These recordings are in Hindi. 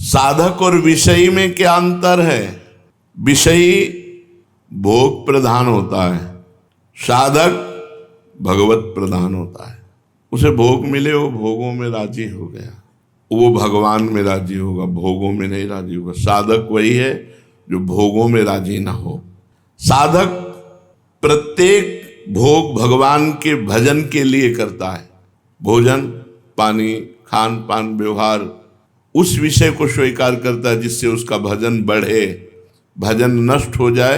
साधक और विषयी में क्या अंतर है? विषयी भोग प्रधान होता है, साधक भगवत प्रधान होता है। उसे भोग मिले वो भोगों में राजी हो गया, वो भगवान में राजी होगा, भोगों में नहीं राजी होगा। साधक वही है जो भोगों में राजी ना हो। साधक प्रत्येक भोग भगवान के भजन के लिए करता है। भोजन पानी खान पान व्यवहार उस विषय को स्वीकार करता है जिससे उसका भजन बढ़े। भजन नष्ट हो जाए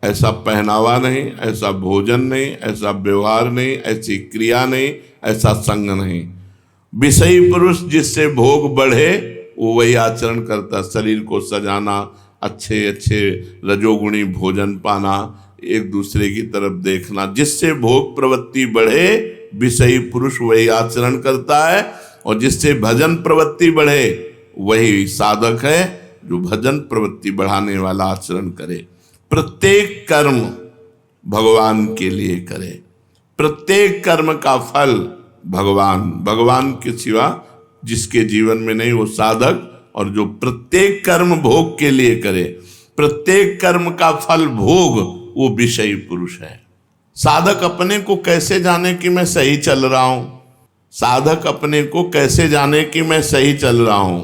ऐसा पहनावा नहीं, ऐसा भोजन नहीं, ऐसा व्यवहार नहीं, ऐसी क्रिया नहीं, ऐसा संग नहीं। विषयी पुरुष जिससे भोग बढ़े वो वही आचरण करता। शरीर को सजाना, अच्छे अच्छे रजोगुणी भोजन पाना, एक दूसरे की तरफ देखना, जिससे भोग प्रवृत्ति बढ़े विषयी पुरुष वही आचरण करता है। और जिससे भजन प्रवृत्ति बढ़े वही साधक है जो भजन प्रवृत्ति बढ़ाने वाला आचरण करे। प्रत्येक कर्म भगवान के लिए करे, प्रत्येक कर्म का फल भगवान के सिवा जिसके जीवन में नहीं वो साधक। और जो प्रत्येक कर्म भोग के लिए करे, प्रत्येक कर्म का फल भोग, वो विषयी पुरुष है। साधक अपने को कैसे जाने कि मैं सही चल रहा हूं? साधक अपने को कैसे जाने कि मैं सही चल रहा हूं?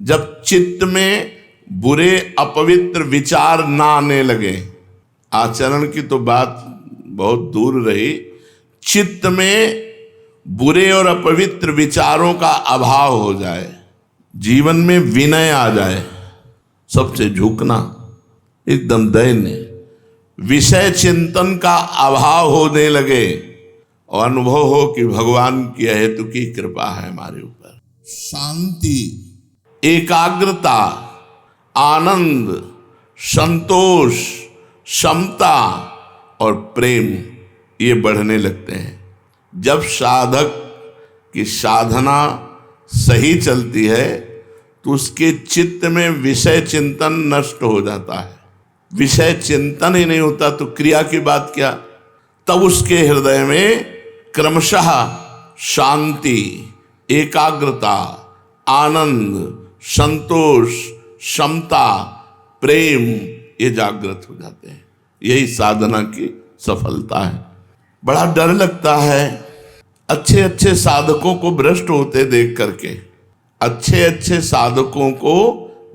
जब चित्त में बुरे अपवित्र विचार ना आने लगे। आचरण की तो बात बहुत दूर रही, चित्त में बुरे और अपवित्र विचारों का अभाव हो जाए, जीवन में विनय आ जाए, सबसे झुकना, एकदम दैन्य, विषय चिंतन का अभाव होने लगे और अनुभव हो कि भगवान की हेतु की कृपा है हमारे ऊपर। शांति, एकाग्रता, आनंद, संतोष, क्षमता और प्रेम ये बढ़ने लगते हैं। जब साधक की साधना सही चलती है तो उसके चित्त में विषय चिंतन नष्ट हो जाता है। विषय चिंतन ही नहीं होता तो क्रिया की बात क्या? तब उसके हृदय में क्रमशः शांति, एकाग्रता, आनंद, संतोष, क्षमता, प्रेम ये जागृत हो जाते हैं। यही साधना की सफलता है। बड़ा डर लगता है अच्छे अच्छे साधकों को भ्रष्ट होते देख करके, अच्छे अच्छे साधकों को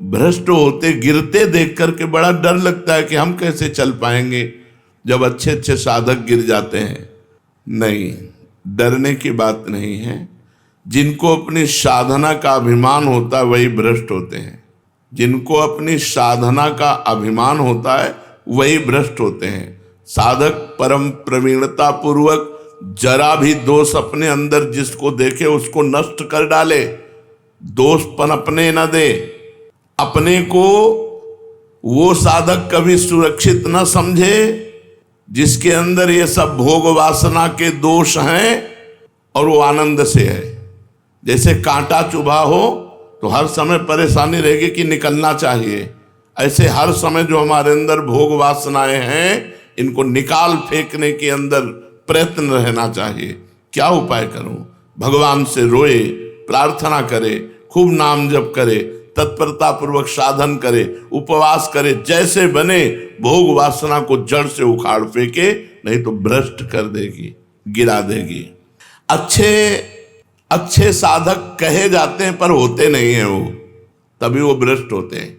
भ्रष्ट होते गिरते देख करके बड़ा डर लगता है कि हम कैसे चल पाएंगे जब अच्छे अच्छे साधक गिर जाते हैं। नहीं, डरने की बात नहीं है। जिनको अपनी साधना का अभिमान होता है वही भ्रष्ट होते हैं। जिनको अपनी साधना का अभिमान होता है वही भ्रष्ट होते हैं। साधक परम प्रवीणता पूर्वक जरा भी दोष अपने अंदर जिसको देखे उसको नष्ट कर डाले, दोष पनपने न दे। अपने को वो साधक कभी सुरक्षित न समझे जिसके अंदर ये सब भोग वासना के दोष हैं और वो आनंद से है। जैसे कांटा चुभा हो तो हर समय परेशानी रहेगी कि निकलना चाहिए, ऐसे हर समय जो हमारे अंदर भोग वासनाएं हैं इनको निकाल फेंकने के अंदर प्रयत्न रहना चाहिए। क्या उपाय करूं? भगवान से रोए, प्रार्थना करे, खूब नाम जप करे, तत्परता पूर्वक साधन करे, उपवास करे, जैसे बने भोग वासना को जड़ से उखाड़ फेंके, नहीं तो भ्रष्ट कर देगी, गिरा देगी। अच्छे साधक कहे जाते हैं पर होते नहीं हैं, वो तभी वो भ्रष्ट होते हैं।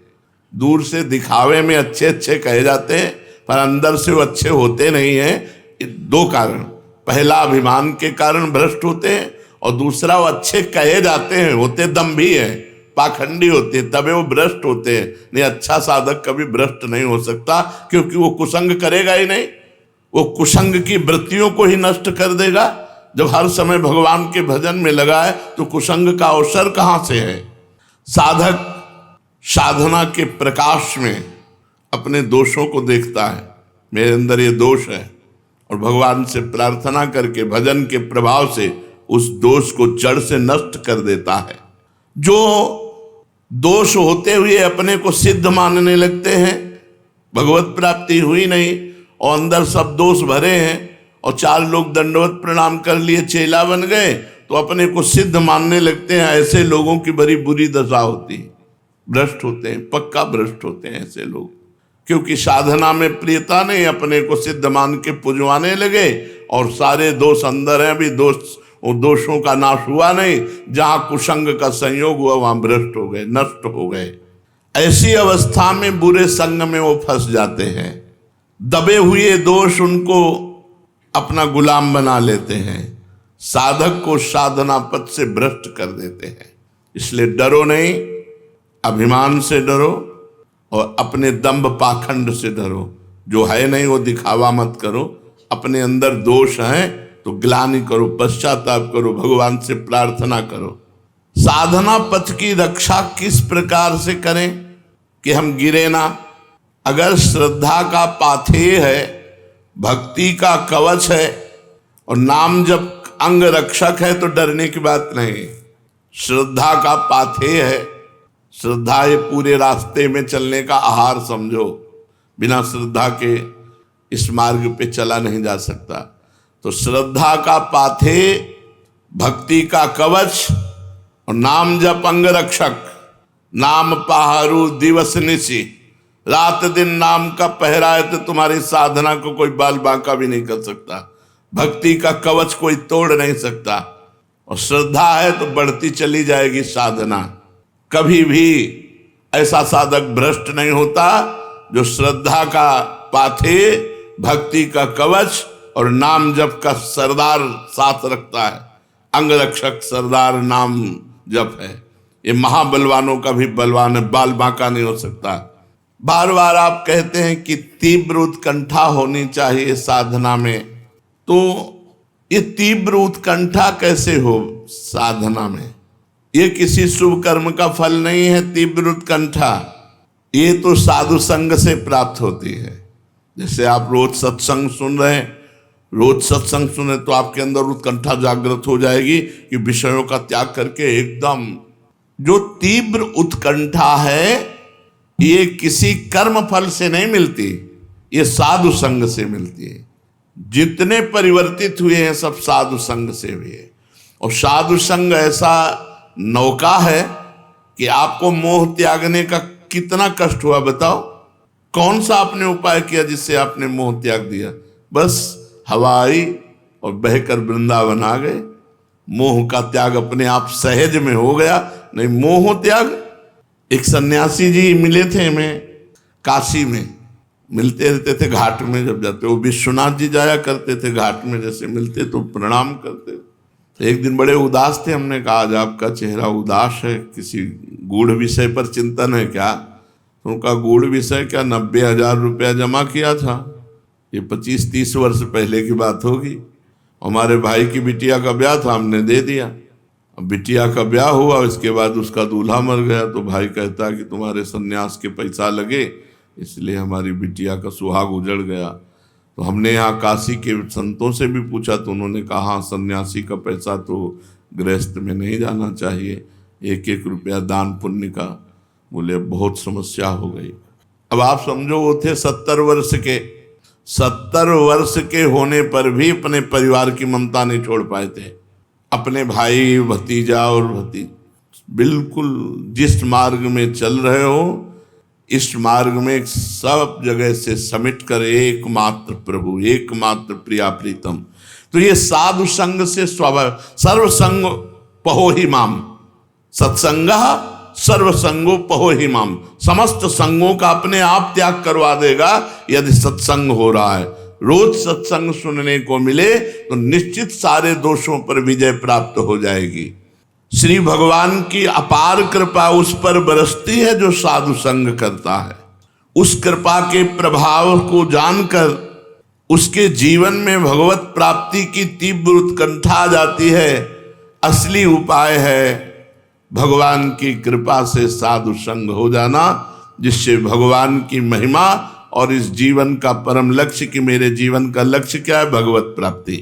दूर से दिखावे में अच्छे अच्छे कहे जाते हैं पर अंदर से वो अच्छे होते नहीं हैं। दो कारण, पहला अभिमान के कारण भ्रष्ट होते हैं और दूसरा वो अच्छे कहे जाते हैं, होते दम्भी है, पाखंडी होते हैं, तभी वो भ्रष्ट होते हैं। नहीं, अच्छा साधक कभी भ्रष्ट नहीं हो सकता क्योंकि वो कुसंग करेगा ही नहीं, वो कुसंग की वृत्तियों को ही नष्ट कर देगा। जब हर समय भगवान के भजन में लगा है तो कुसंग का अवसर कहाँ से है? साधक साधना के प्रकाश में अपने दोषों को देखता है, मेरे अंदर ये दोष है, और भगवान से प्रार्थना करके भजन के प्रभाव से उस दोष को जड़ से नष्ट कर देता है। जो दोष होते हुए अपने को सिद्ध मानने लगते हैं, भगवत प्राप्ति हुई नहीं और अंदर सब दोष भरे हैं और चार लोग दंडवत प्रणाम कर लिए, चेला बन गए तो अपने को सिद्ध मानने लगते हैं, ऐसे लोगों की बड़ी बुरी दशा होती है। भ्रष्ट होते हैं, पक्का भ्रष्ट होते हैं ऐसे लोग। क्योंकि साधना में प्रियता नहीं, अपने को सिद्ध मान के पुजवाने लगे और सारे दोष अंदर हैं, अभी दोषों का नाश हुआ नहीं। जहां कुसंग का संयोग हुआ वहां भ्रष्ट हो गए, नष्ट हो गए। ऐसी अवस्था में बुरे संग में वो फंस जाते हैं। दबे हुए दोष उनको अपना गुलाम बना लेते हैं, साधक को साधना पथ से भ्रष्ट कर देते हैं। इसलिए डरो नहीं, अभिमान से डरो और अपने दंभ पाखंड से डरो। जो है नहीं वो दिखावा मत करो। अपने अंदर दोष है तो ग्लानि करो, पश्चाताप करो, भगवान से प्रार्थना करो। साधना पथ की रक्षा किस प्रकार से करें कि हम गिरे ना। अगर श्रद्धा का पाथेय है, भक्ति का कवच है और नाम जब अंग रक्षक है तो डरने की बात नहीं। श्रद्धा का पाथेय है, श्रद्धा ये पूरे रास्ते में चलने का आहार समझो। बिना श्रद्धा के इस मार्ग पे चला नहीं जा सकता। तो श्रद्धा का पाथेय, भक्ति का कवच और नाम जप अंग रक्षक। नाम पहारू दिवस निशी, रात दिन नाम का पहरा है तो तुम्हारी साधना को कोई बाल बांका भी नहीं कर सकता। भक्ति का कवच कोई तोड़ नहीं सकता। और श्रद्धा है तो बढ़ती चली जाएगी साधना। कभी भी ऐसा साधक भ्रष्ट नहीं होता जो श्रद्धा का पाथेय, भक्ति का कवच और नाम जप का सरदार साथ रखता है। अंग रक्षक सरदार नाम जप है। ये महाबलवानों का भी बलवान है, बाल बांका नहीं हो सकता। बार बार आप कहते हैं कि तीव्र उत्कंठा होनी चाहिए साधना में, तो ये तीव्र उत्कंठा कैसे हो साधना में? ये किसी शुभ कर्म का फल नहीं है। तीव्र उत्कंठा ये तो साधु संग से प्राप्त होती है। जैसे आप रोज सत्संग सुन रहे हैं, रोज सत्संग सुने तो आपके अंदर उत्कंठा जागृत हो जाएगी कि विषयों का त्याग करके एकदम। जो तीव्र उत्कंठा है ये किसी कर्म फल से नहीं मिलती, ये साधु संग से मिलती है। जितने परिवर्तित हुए हैं सब साधु संग से हुए। और साधु संग ऐसा नौका है कि आपको मोह त्यागने का कितना कष्ट हुआ बताओ। कौन सा आपने उपाय किया जिससे आपने मोह त्याग दिया? बस हवा आई और बहकर वृंदावन आ गए। मोह का त्याग अपने आप सहज में हो गया। नहीं, मोह त्याग। एक सन्यासी जी मिले थे हमें काशी में, मिलते रहते थे घाट में जब जाते। वो विश्वनाथ जी जाया करते थे घाट में, जैसे मिलते तो प्रणाम करते। तो एक दिन बड़े उदास थे। हमने कहा आज आपका चेहरा उदास है, किसी गूढ़ विषय पर चिंतन है क्या? तो उनका गूढ़ विषय क्या, 90,000 रुपया जमा किया था। ये 25-30 वर्ष पहले की बात होगी। हमारे भाई की बिटिया का ब्याह था, हमने दे दिया। अब बिटिया का ब्याह हुआ, इसके बाद उसका दूल्हा मर गया। तो भाई कहता कि तुम्हारे सन्यास के पैसा लगे इसलिए हमारी बिटिया का सुहाग उजड़ गया। तो हमने यहाँ काशी के संतों से भी पूछा तो उन्होंने कहा सन्यासी का पैसा तो गृहस्थ में नहीं जाना चाहिए, 1-1 रुपया दान पुण्य का। बोले बहुत समस्या हो गई। अब आप समझो वो थे 70 वर्ष के। 70 वर्ष के होने पर भी अपने परिवार की ममता नहीं छोड़ पाए थे। अपने भाई भतीजा और बिल्कुल जिस मार्ग में चल रहे हो इस मार्ग में सब जगह से समेट कर एकमात्र प्रभु, एकमात्र प्रिया प्रीतम। तो ये साधु संग से स्वभाव। सर्वसंग पहो ही माम, सत्संगः सर्वसंगो पहो ही माम। समस्त संगों का अपने आप त्याग करवा देगा यदि सत्संग हो रहा है। रोज सत्संग सुनने को मिले तो निश्चित सारे दोषों पर विजय प्राप्त हो जाएगी। श्री भगवान की अपार कृपा उस पर बरसती है जो साधु संग करता है। उस कृपा के प्रभाव को जानकर उसके जीवन में भगवत प्राप्ति की तीव्र उत्कंठा आ जाती है। असली उपाय है भगवान की कृपा से साधु संग हो जाना, जिससे भगवान की महिमा और इस जीवन का परम लक्ष्य कि मेरे जीवन का लक्ष्य क्या है, भगवत प्राप्ति।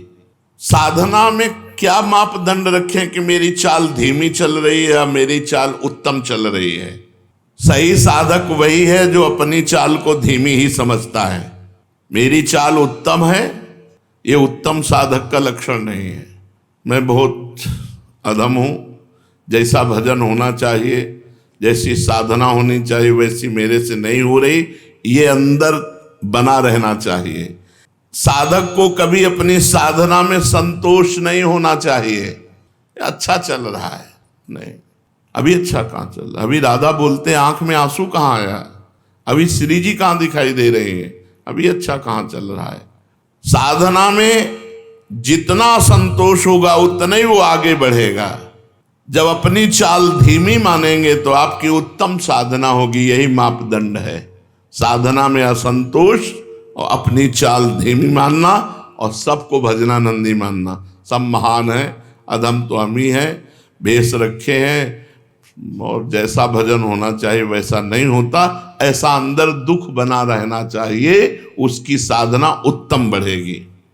साधना में क्या मापदंड रखें कि मेरी चाल धीमी चल रही है या मेरी चाल उत्तम चल रही है? सही साधक वही है जो अपनी चाल को धीमी ही समझता है। मेरी चाल उत्तम है, ये उत्तम साधक का लक्षण नहीं है। मैं बहुत अधम हूँ, जैसा भजन होना चाहिए, जैसी साधना होनी चाहिए वैसी मेरे से नहीं हो रही, ये अंदर बना रहना चाहिए। साधक को कभी अपनी साधना में संतोष नहीं होना चाहिए। अच्छा चल रहा है, नहीं अभी अच्छा कहाँ चल रहा, अभी राधा बोलते आंख में आंसू कहाँ आया, अभी श्री जी कहाँ दिखाई दे रहे हैं, अभी अच्छा कहाँ चल रहा है। साधना में जितना संतोष होगा उतना ही वो आगे बढ़ेगा। जब अपनी चाल धीमी मानेंगे तो आपकी उत्तम साधना होगी, यही मापदंड है। साधना में असंतोष और अपनी चाल धीमी मानना और सबको भजनानंदी मानना। सब महान है, अधम तो हम ही हैं, भेष रखे हैं और जैसा भजन होना चाहिए वैसा नहीं होता, ऐसा अंदर दुख बना रहना चाहिए, उसकी साधना उत्तम बढ़ेगी।